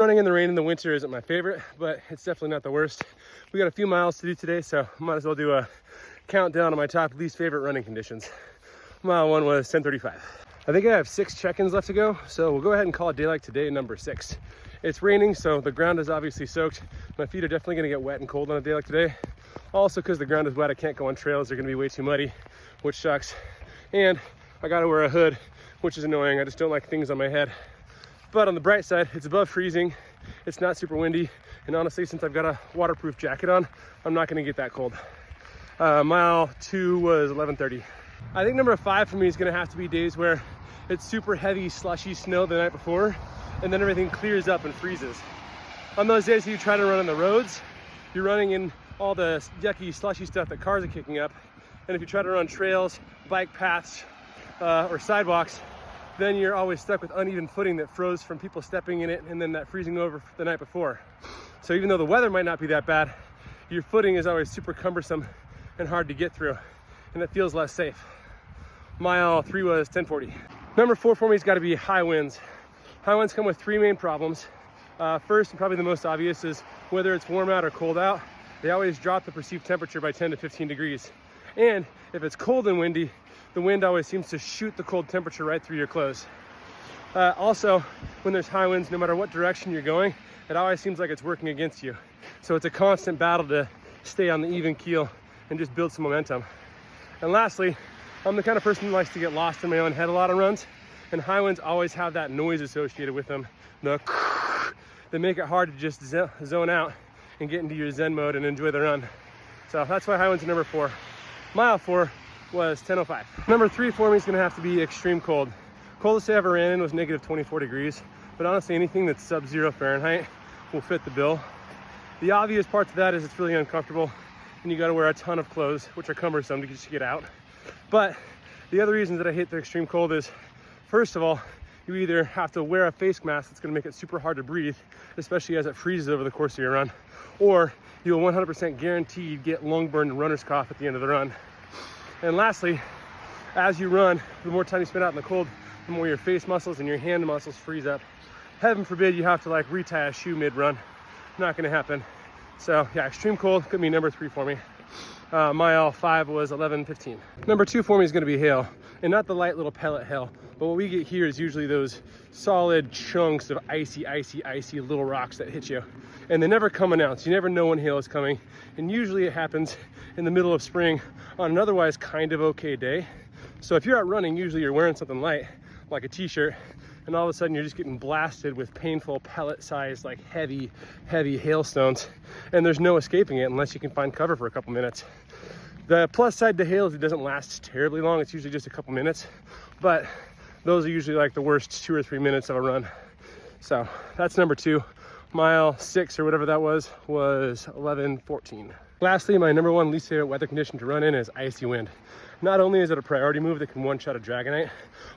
Running in the rain in the winter isn't my favorite, but it's definitely not the worst. We got a few miles to do today, so might as well do a countdown of my top least favorite running conditions. Mile 1 was 10:35. I think I have 6 check-ins left to go, so we'll go ahead and call it day like today, number 6. It's raining, so the ground is obviously soaked. My feet are definitely gonna get wet and cold on a day like today. Also, because the ground is wet, I can't go on trails. They're gonna be way too muddy, which sucks. And I gotta wear a hood, which is annoying. I just don't like things on my head. But on the bright side, it's above freezing. It's not super windy. And honestly, since I've got a waterproof jacket on, I'm not gonna get that cold. Mile 2 was 11:30. I think number 5 for me is gonna have to be days where it's super heavy, slushy snow the night before, and then everything clears up and freezes. On those days you try to run on the roads, you're running in all the yucky, slushy stuff that cars are kicking up. And if you try to run trails, bike paths, or sidewalks, then you're always stuck with uneven footing that froze from people stepping in it and then that freezing over the night before. So even though the weather might not be that bad, your footing is always super cumbersome and hard to get through, and it feels less safe. Mile 3 was 10:40. Number 4 for me has got to be high winds. High winds come with 3 main problems. First, and probably the most obvious, is whether it's warm out or cold out, they always drop the perceived temperature by 10 to 15 degrees. And if it's cold and windy, the wind always seems to shoot the cold temperature right through your clothes. Also, when there's high winds, no matter what direction you're going, it always seems like it's working against you. So it's a constant battle to stay on the even keel and just build some momentum. And lastly, I'm the kind of person who likes to get lost in my own head a lot of runs, and high winds always have that noise associated with them, that make it hard to just zone out and get into your zen mode and enjoy the run. So that's why high winds are number 4. Mile 4 was 10:05. Number 3 for me is gonna have to be extreme cold. Coldest I ever ran in was negative 24 degrees, but honestly anything that's sub-zero Fahrenheit will fit the bill. The obvious part to that is it's really uncomfortable and you gotta wear a ton of clothes, which are cumbersome to just get out. But the other reason that I hate the extreme cold is, first of all, you either have to wear a face mask that's gonna make it super hard to breathe, especially as it freezes over the course of your run, or you'll 100% guaranteed get lung burn and runner's cough at the end of the run. And lastly, as you run, the more time you spend out in the cold, the more your face muscles and your hand muscles freeze up. Heaven forbid you have to like retie a shoe mid-run. Not gonna happen. So yeah, extreme cold could be number 3 for me. Mile 5 was 11:15. Number 2 for me is gonna be hail, and not the light little pellet hail, but what we get here is usually those solid chunks of icy little rocks that hit you. And they never come announced. You never know when hail is coming. And usually it happens in the middle of spring on an otherwise kind of okay day. So if you're out running, usually you're wearing something light, like a t-shirt, and all of a sudden you're just getting blasted with painful pellet-sized, like heavy hailstones, and there's no escaping it unless you can find cover for a couple minutes. The plus side to hail is it doesn't last terribly long. It's usually just a couple minutes, but those are usually like the worst 2 or 3 minutes of a run. So that's number 2. Mile 6 or whatever that was 11:14. Lastly, my number 1 least favorite weather condition to run in is icy wind. Not only is it a priority move that can one-shot a Dragonite,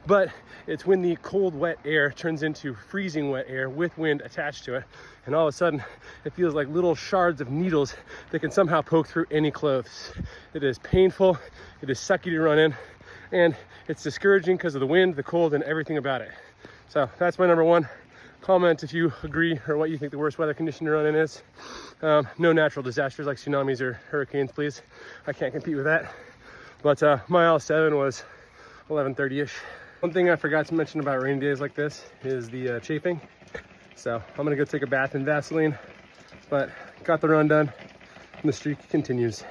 but it's when the cold, wet air turns into freezing wet air with wind attached to it. And all of a sudden, it feels like little shards of needles that can somehow poke through any clothes. It is painful, it is sucky to run in, and it's discouraging because of the wind, the cold, and everything about it. So that's my number 1. Comment if you agree or what you think the worst weather condition to run in is. No natural disasters like tsunamis or hurricanes, please. I can't compete with that. But mile 7 was 11:30-ish. One thing I forgot to mention about rainy days like this is the chafing. So I'm gonna go take a bath in Vaseline, but got the run done and the streak continues.